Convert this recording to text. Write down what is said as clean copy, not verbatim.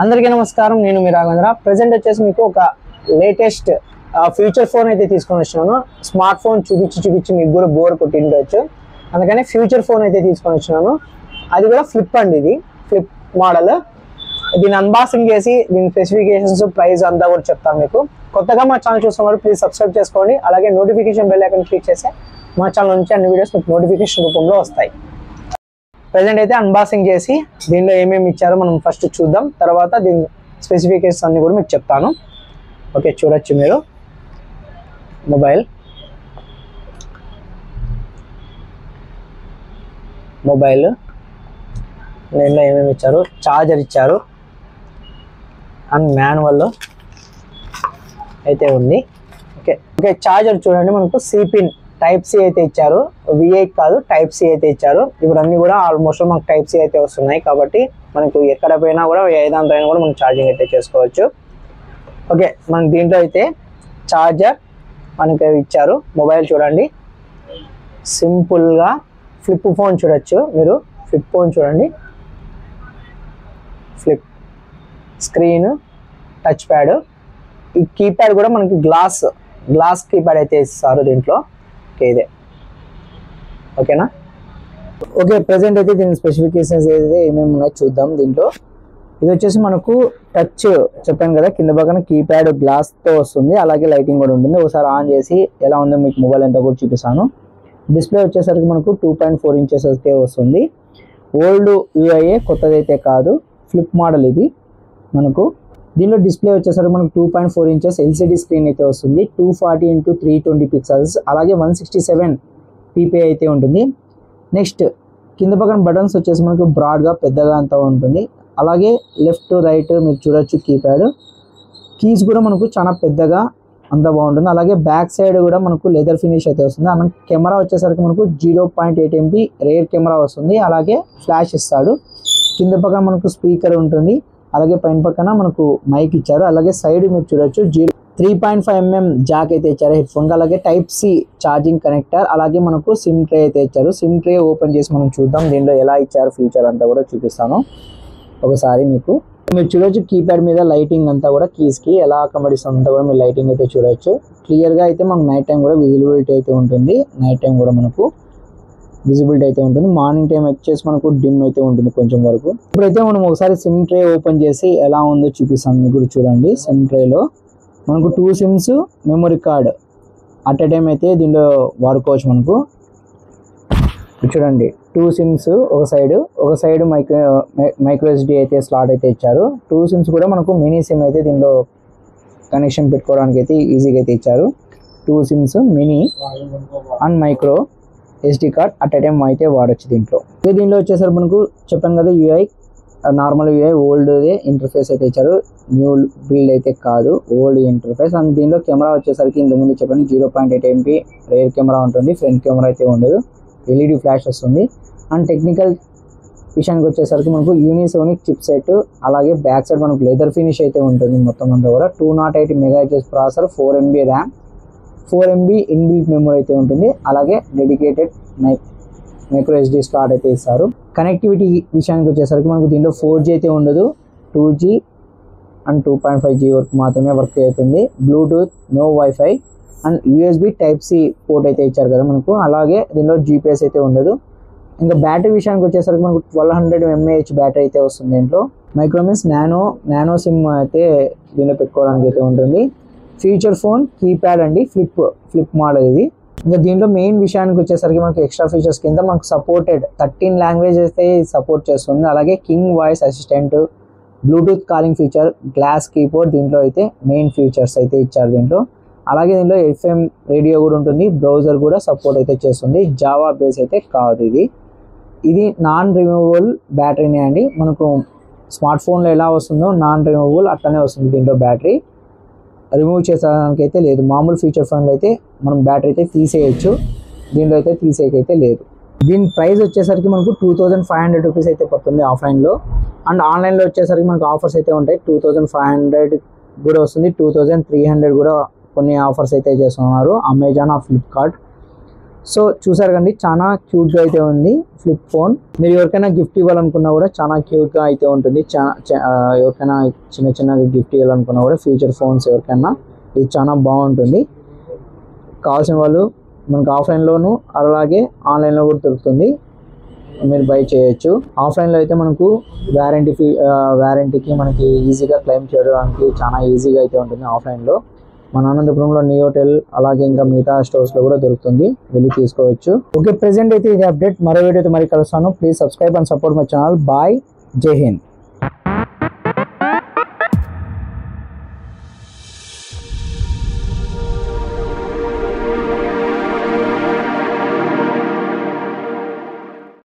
అందరికీ నమస్కారం, నేను మీ రాఘవేంద్ర. ప్రెజెంట్ వచ్చేసి మీకు ఒక లేటెస్ట్ ఫ్యూచర్ ఫోన్ అయితే తీసుకొని వచ్చినాను. స్మార్ట్ ఫోన్ చూపించి మీకు కూడా బోర్ కొట్టిండొచ్చు, అందుకని ఫ్యూచర్ ఫోన్ అయితే తీసుకొని వచ్చినాను. అది కూడా ఫ్లిప్ అండి, ఇది ఫ్లిప్ మోడల్. దీన్ని అన్బాక్సింగ్ చేసి దీని స్పెసిఫికేషన్స్, ప్రైస్ అంతా కూడా చెప్తాను మీకు. కొత్తగా మా ఛానల్ చూస్తున్నారు, ప్లీజ్ సబ్స్క్రైబ్ చేసుకోండి. అలాగే నోటిఫికేషన్ బెల్ ఐకాన్ క్లిక్ చేస్తే మా ఛానల్ నుంచి అన్ని వీడియోస్ మీకు నోటిఫికేషన్ రూపంలో వస్తాయి. ప్రెజెంట్ అయితే అన్బాక్సింగ్ చేసి దీనిలో ఏమేమి ఇచ్చారో మనం ఫస్ట్ చూద్దాం, తర్వాత దీని స్పెసిఫికేషన్స్ అన్ని కూడా మీకు చెప్తాను. ఓకే, చూడొచ్చు మీరు మొబైల్ దీనిలో ఏమేమి ఇచ్చారు. ఛార్జర్ ఇచ్చారు అండ్ మాన్యువల్ అయితే ఉంది. ఓకే, ఛార్జర్ చూడండి, మనకు సిపిన్ టైప్ సి అయితే ఇచ్చారు. V8 కాదు, టైప్ సి అయితే ఇచ్చారు. ఇప్పుడు అన్ని కూడా ఆల్మోస్ట్ మనకు టైప్ సి అయితే వస్తున్నాయి, కాబట్టి మనకు ఎక్కడ పోయినా కూడా ఏదాంతో అయినా కూడా మనం ఛార్జింగ్ అయితే చేసుకోవచ్చు. ఓకే, మనకి దీంట్లో అయితే ఛార్జర్ మనకి ఇచ్చారు. మొబైల్ చూడండి, సింపుల్గా ఫ్లిప్ ఫోన్ చూడొచ్చు మీరు. ఫ్లిప్ ఫోన్ చూడండి, ఫ్లిప్ స్క్రీన్, టచ్ ప్యాడ్, ఈ కీప్యాడ్ కూడా మనకి గ్లాస్ కీప్యాడ్ అయితే ఇస్తారు దీంట్లో. ఓకే, ఇదే ఓకేనా. ఓకే, ప్రెజెంట్ అయితే దీని స్పెసిఫికేషన్స్ ఏదైతే ఏమేమి ఉన్నాయో చూద్దాం. దీంట్లో ఇది వచ్చేసి మనకు టచ్ చెప్పాను కదా, కింద పక్కన కీప్యాడ్ గ్లాస్తో వస్తుంది, అలాగే లైటింగ్ కూడా ఉంటుంది. ఒకసారి ఆన్ చేసి ఎలా ఉందో మీకు మొబైల్ అంతా కూడా చూపిస్తాను. డిస్ప్లే వచ్చేసరికి మనకు 2.4 ఇంచెస్ అయితే వస్తుంది. ఓల్డ్ యూఐఏ, కొత్తదైతే కాదు, ఫ్లిప్ మోడల్ ఇది. మనకు దీనిలో డిస్ప్లే వచ్చేసరికి మనకు 2.4 ఇంచెస్ ఎల్సిడి స్క్రీన్ అయితే వస్తుంది. 240x320 పిక్సెల్స్, అలాగే 167 ppi అయితే ఉంటుంది. నెక్స్ట్ కింద పక్కన బటన్స్ వచ్చేసి మనకు బ్రాడ్గా పెద్దగా అంతా ఉంటుంది. అలాగే లెఫ్ట్ రైట్ మీరు చూడొచ్చు, కీప్యాడ్ కీస్ కూడా మనకు చాలా పెద్దగా అంత బాగుంటుంది. అలాగే బ్యాక్ సైడ్ కూడా మనకు లెదర్ ఫినిష్ అయితే వస్తుంది. మనకు కెమెరా వచ్చేసరికి మనకు 0.8 MP రేర్ కెమెరా వస్తుంది. అలాగే ఫ్లాష్ ఇస్తాడు. కింద పక్కన మనకు స్పీకర్ ఉంటుంది, అలాగే పైన పక్కన మనకు మైక్ ఇచ్చారు. అలాగే సైడ్ మీరు చూడొచ్చు 3.5 mm జాక్ అయితే ఇచ్చారు హెడ్ ఫోన్. అలాగే టైప్ సి ఛార్జింగ్ కనెక్టర్, అలాగే మనకు సిమ్ ట్రే అయితే ఇచ్చారు. సిమ్ ట్రే ఓపెన్ చేసి మనం చూద్దాం, దీనిలో ఎలా ఇచ్చారు ఫీచర్ అంతా కూడా చూపిస్తాను ఒకసారి మీకు. మీరు చూడొచ్చు కీప్యాడ్ మీద లైటింగ్ అంతా కూడా, కీస్కి ఎలా అకామిడేషన్ అంతా కూడా మీరు లైటింగ్ అయితే చూడొచ్చు. క్లియర్గా అయితే మనకు నైట్ టైం కూడా విజిబిలిటీ అయితే ఉంటుంది. నైట్ టైం కూడా మనకు విజిబిలిటీ అయితే ఉంటుంది. మార్నింగ్ టైం వచ్చేసి మనకు డిమ్ అయితే ఉంటుంది కొంచెం వరకు. ఇప్పుడైతే మనం ఒకసారి సిమ్ ట్రే ఓపెన్ చేసి ఎలా ఉందో చూపిస్తాను మీకు కూడా. చూడండి, సిమ్ ట్రేలో మనకు 2 SIMs, memory card at a time అయితే దీనిలో వాడుకోవచ్చు. మనకు చూడండి 2 సిమ్స్, ఒక సైడ్ మైక్రో SD అయితే స్లాట్ అయితే ఇచ్చారు. 2 సిమ్స్ కూడా మనకు మినీ సిమ్ అయితే దీనిలో కనెక్షన్ పెట్టుకోవడానికి అయితే ఈజీగా అయితే ఇచ్చారు. 2 SIMs, mini and micro SD card at a time అయితే వాడచ్చు దీంట్లో. దీనిలో వచ్చేసరికి మనకు చెప్పాను కదా, UI normal UI, old interface అయితే ఇచ్చారు. న్యూ బిల్డ్ అయితే కాదు, ఓల్డ్ ఇంటర్ఫేస్. అండ్ దీనిలో కెమెరా వచ్చేసరికి ఇంతకుముందు చెప్పండి 0.8 MP రేర్ కెమెరా ఉంటుంది. ఫ్రంట్ కెమెరా అయితే ఉండదు, LED ఫ్లాష్ వస్తుంది. అండ్ టెక్నికల్ విషయానికి వచ్చేసరికి మనకు యూనిసోనిక్ చిప్ సెట్, అలాగే బ్యాక్ సైడ్ మనకు లెదర్ ఫినిష్ అయితే ఉంటుంది. మొత్తం అంతా కూడా 208 MHz processor, 4 MB RAM, 4 MB inbuilt memory అయితే ఉంటుంది. అలాగే డెడికేటెడ్ మైక్రో SD స్లాట్ అయితే ఇస్తారు. కనెక్టివిటీ విషయానికి వచ్చేసరికి మనకు దీంట్లో 4G అయితే ఉండదు, 2G అండ్ 2.5G వరకు మాత్రమే వర్క్ అవుతుంది. Bluetooth, no wifi and USB type C port అయితే ఇచ్చారు కదా మనకు. అలాగే దీనిలో GPS అయితే ఉండదు. ఇంకా బ్యాటరీ విషయానికి వచ్చేసరికి మనకు 1200 mAh బ్యాటరీ అయితే వస్తుంది. దీంట్లో మైక్రోమిన్స్ నానో సిమ్ అయితే దీనిలో పెట్టుకోవడానికి అయితే ఉంటుంది. ఫ్యూచర్ ఫోన్ కీప్యాడ్ అండి, ఫ్లిప్ మోడల్ ఇది. ఇంకా దీంట్లో మెయిన్ విషయానికి వచ్చేసరికి మనకు ఎక్స్ట్రా ఫీచర్స్ కింద మనకు సపోర్టెడ్ 13 లాంగ్వేజెస్ అయితే సపోర్ట్ చేస్తుంది. అలాగే king voice assistant, Bluetooth calling feature, glass keyboard దీంట్లో అయితే మెయిన్ ఫీచర్స్ అయితే ఇచ్చారు దీంట్లో. అలాగే దీంట్లో FM రేడియో కూడా ఉంటుంది. బ్రౌజర్ కూడా సపోర్ట్ అయితే చేస్తుంది. జావా బేస్ అయితే కాదు ఇది నాన్ రిమూవబుల్ బ్యాటరీనే అండి. మనకు స్మార్ట్ ఫోన్లో ఎలా వస్తుందో నాన్ రిమూవబుల్ అట్లనే వస్తుంది. దీంట్లో బ్యాటరీ రిమూవ్ చేసేదానికి అయితే లేదు. మామూలు ఫీచర్ ఫోన్లో అయితే మనం బ్యాటరీ అయితే తీసేయచ్చు, దీంట్లో అయితే తీసేయకైతే లేదు. దీని ప్రైస్ వచ్చేసరికి మనకు 2500 రూపీస్ అయితే పడుతుంది ఆఫ్లైన్లో. అండ్ ఆన్లైన్లో వచ్చేసరికి మనకు ఆఫర్స్ అయితే ఉంటాయి. 2500 కూడా వస్తుంది, 2300 కూడా కొన్ని ఆఫర్స్ అయితే చేస్తున్నారు అమెజాన్ ఆర్ ఫ్లిప్కార్ట్. సో చూసారు కండి, చాలా క్యూట్గా అయితే ఉంది ఫ్లిప్ ఫోన్. మీరు ఎవరికైనా గిఫ్ట్ ఇవ్వాలనుకున్నా కూడా చాలా క్యూట్గా అయితే ఉంటుంది. ఎవరికైనా చిన్న చిన్నగా గిఫ్ట్ ఇవ్వాలనుకున్నా కూడా ఫ్యూచర్ ఫోన్స్ ఎవరికైనా ఇది చాలా బాగుంటుంది. కావాల్సిన వాళ్ళు మనకు ఆఫ్లైన్లోను అలాగే ఆన్లైన్లో కూడా దొరుకుతుంది, మీరు బై చేయొచ్చు. ఆఫ్లైన్లో అయితే మనకు వారంటీకి మనకి ఈజీగా క్లెయిమ్ చేయడానికి చాలా ఈజీగా అయితే ఉంటుంది ఆఫ్లైన్లో. మన అనంతపురంలో నియోటెల్ అలాగే ఇంకా మిగతా స్టోర్స్లో కూడా దొరుకుతుంది, వెళ్ళి తీసుకోవచ్చు. ఓకే, ప్రెసెంట్ అయితే ఇది అప్డేట్. మరో వీడియోతో మరి కలుస్తాను. Please subscribe and support my channel. Bye, Jai Hind.